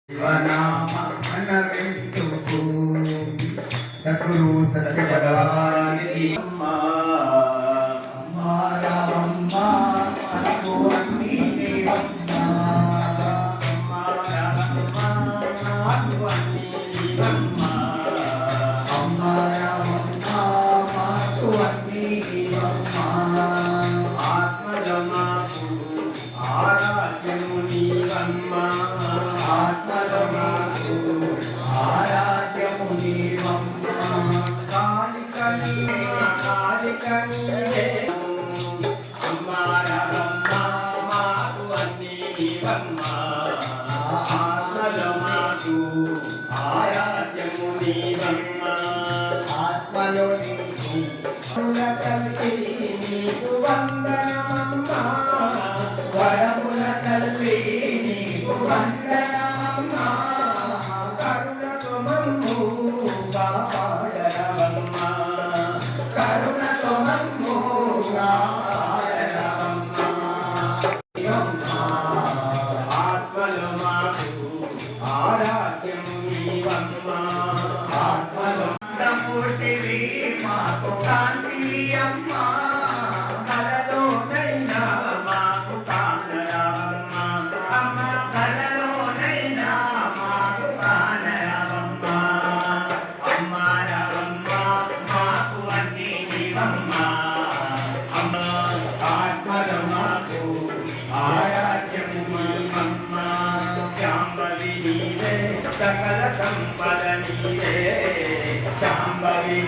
శివనామ అనవింతుకు సద్గురు సత్య భగవానికి అమ్మా రామమ్మ మనకు అన్ని దేవమ్మ రామమ్మ మనకు అన్ని దేవమ్మ అమ్మ రామమ్మ మనకు అన్ని దేవమ్మ ఆత్మజమాకు ఆరాధ్యము నీవమ్మ ఆత్మజమాకు ఆరాధ్యము నీవమ్మ కాళికని అమ్మ రామమ్మ మాకు అన్ని నీవమ్మ ఆత్మజమాకు ఆరాధ్యము నీవమ్మ ఆత్మలో నీకు వందనమమ్మ వరముల తల్లి నీకు వందనమమ్మ కరుణతో మమ్ము కాపాడవమ్మ కరుణతో మమ్ము కాపాడవమ్మ ఆత్మలో మాకు ఆరాధ్యము నీవమ్మ ఆత్మలో మూర్తివి మాకు కాంతివి అమ్మ కలలోనైనా మాకు కానరావమ్మ అమ్మ కలలోనైనా మాకు కానరావమ్మ అమ్మ రావమ్మ మాకు అన్ని నీవమ్మ అమ్మ ఆత్మలో మాకు ఆరాధ్యము నీవమ్మ శాంభవి నీవే సకల సంపద నీవే శాంభవి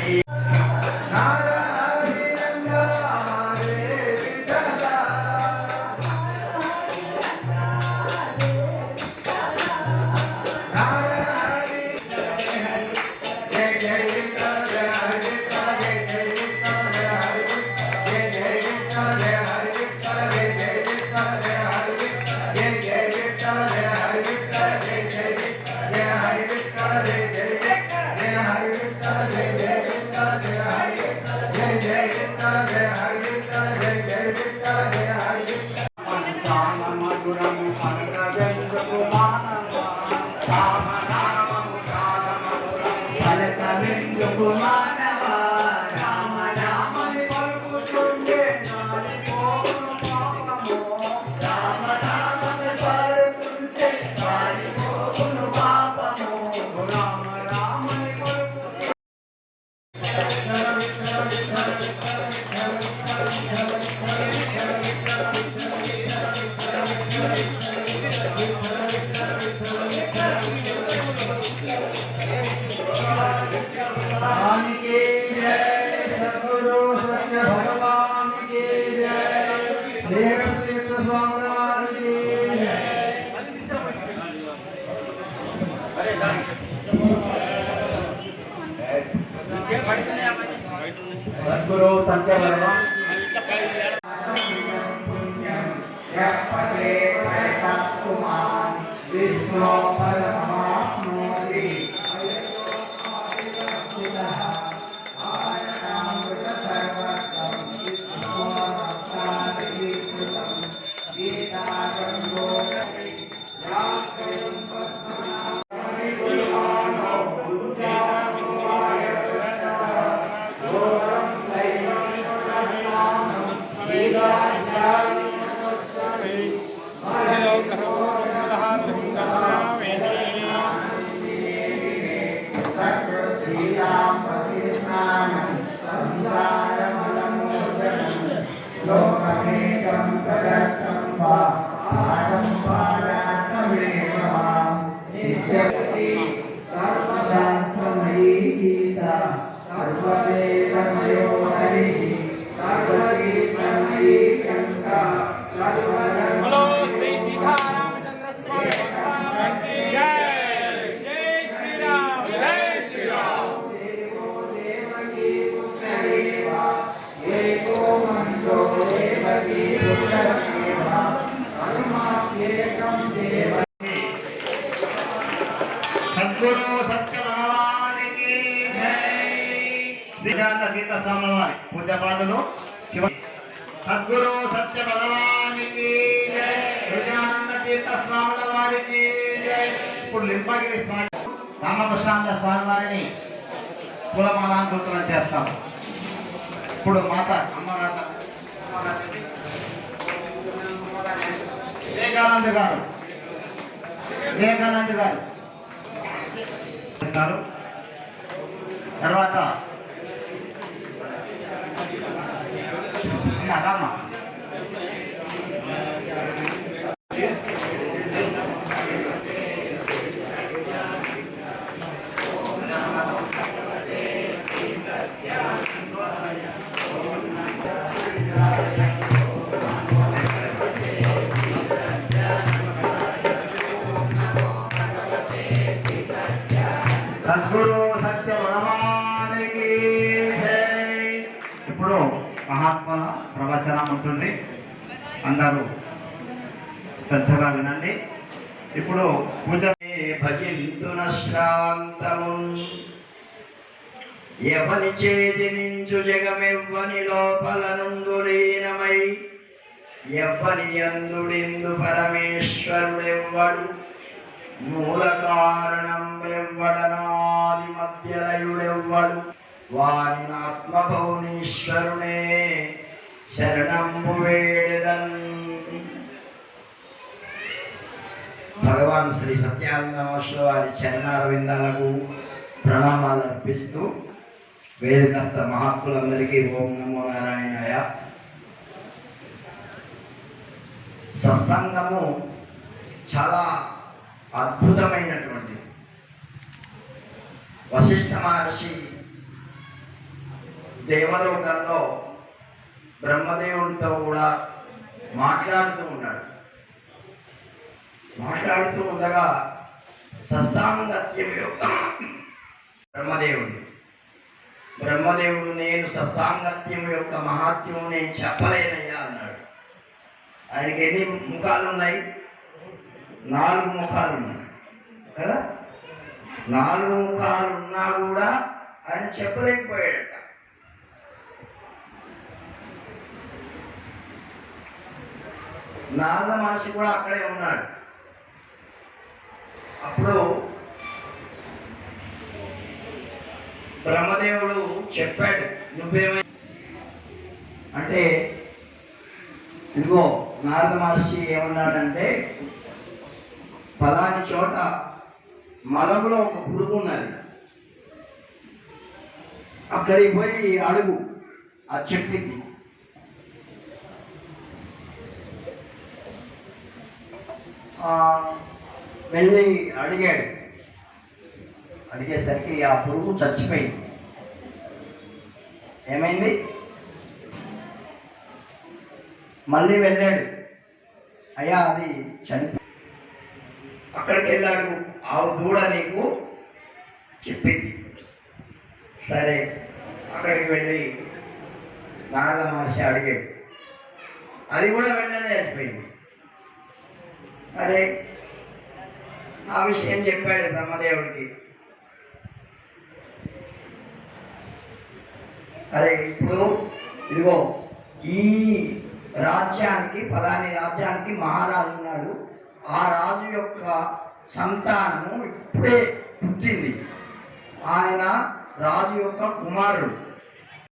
सद्गुरु सत्य भगवान की जय देव तीर्थ स्वामी की जय सद्गुरु सत्य भगवान विष्णु परमात्मोति लोकमेकं तदर्थं वा आदं पारातमेव नित्यवती सर्वशास्त्रमयी गीता सर्ववेदमयो हरिः सर्वगीतमयी गङ्गा सर्वधर्म बोलो श्री सीतारामचंद्र स्वामी भगवान की जय जय श्री राम जय श्री राम देवो देवकी पुत्रदेवा एको मन्त्रो देवकी पुत्रदेवा हनुमाप्येकं देव सद्गुरु सत्य भगवान की जय శ్రీకాంత గీత స్వామి వారి పూజాపాదులు శివ సద్గురు సత్య భగవాన్ की जय శ్రీకాంత గీత స్వాముల వారికి జై ఇప్పుడు లింపగిరి స్వామి రామకృష్ణానంద స్వామి వారిని పూలమాలాంకృతం చేస్తాం. ఇప్పుడు మాత అమ్మగారు వివేకానంద గారు తర్వాత రామ సద్గురు సత్య భగవానికి జై. ఇప్పుడు మహాత్ముల ప్రవచనం ఉంటుంది, అందరూ శ్రద్ధగా వినండి. ఇప్పుడు పూజ భజింతున శ్రాంతము ఎవని చేతినించు జగమెవ్వని లోపల నుండు లీనమై ఎవ్వని అందుడిందు పరమేశ్వరుడెవ్వడు మూల కారణం ఎవ్వడనాది మధ్యలయుడెవ్వడు వారి ఆత్మభౌనీశ్వరునే శరణంబు వేడెదన్. భగవాన్ శ్రీ సత్యానంద వారి చరణారవిందాలకు ప్రణామాలు అర్పిస్తూ వేదికస్థ మహాత్ములందరికీ ఓం నమో నారాయణాయ. సత్సంగము చాలా అద్భుతమైనటువంటి వశిష్ఠ మహర్షి దేవలోకంలో బ్రహ్మదేవునితో కూడా మాట్లాడుతూ ఉన్నాడు. మాట్లాడుతూ ఉండగా సత్సాంగత్యం యొక్క బ్రహ్మదేవుడు నేను సత్సాంగత్యం యొక్క మహాత్మ్యం నేను చెప్పలేనయ్యా అన్నాడు. ఆయనకి ఎన్ని ముఖాలు ఉన్నాయి? 4 ముఖాలు ఉన్నాయి కదా. 4 ముఖాలు ఉన్నా కూడా ఆయన చెప్పలేకపోయాడట. నారద మహర్షి కూడా అక్కడే ఉన్నాడు. అప్పుడు బ్రహ్మదేవుడు చెప్పాడు, నువ్వేమై అంటే ఇదిగో నారద మహర్షి ఏమన్నాడంటే, ఫలాని చోట మలంలో ఒక పురుగు ఉన్నది, అక్కడికి పోయి అడుగు ఆ చెట్టుకి. వెళ్ళి అడిగాడు. అడిగేసరికి ఆ పురుగు చచ్చిపోయింది. ఏమైంది? మళ్ళీ వెళ్ళాడు, అయ్యా అది చనిపో. అక్కడికి వెళ్ళాడు, ఆవు దూడ నీకు చెప్పింది. సరే అక్కడికి వెళ్ళి నారద మహర్షి అడిగాడు, అది కూడా వెంటనే చనిపోయింది. సరే ఆ విషయం చెప్పాడు బ్రహ్మదేవుడికి. అరే ఇప్పుడు ఇదిగో ఈ రాజ్యానికి ఫలాని రాజ్యానికి మహారాజు ఉన్నాడు, ఆ రాజు యొక్క సంతానము ఇప్పుడే పుట్టింది, ఆయన రాజు యొక్క కుమారుడు.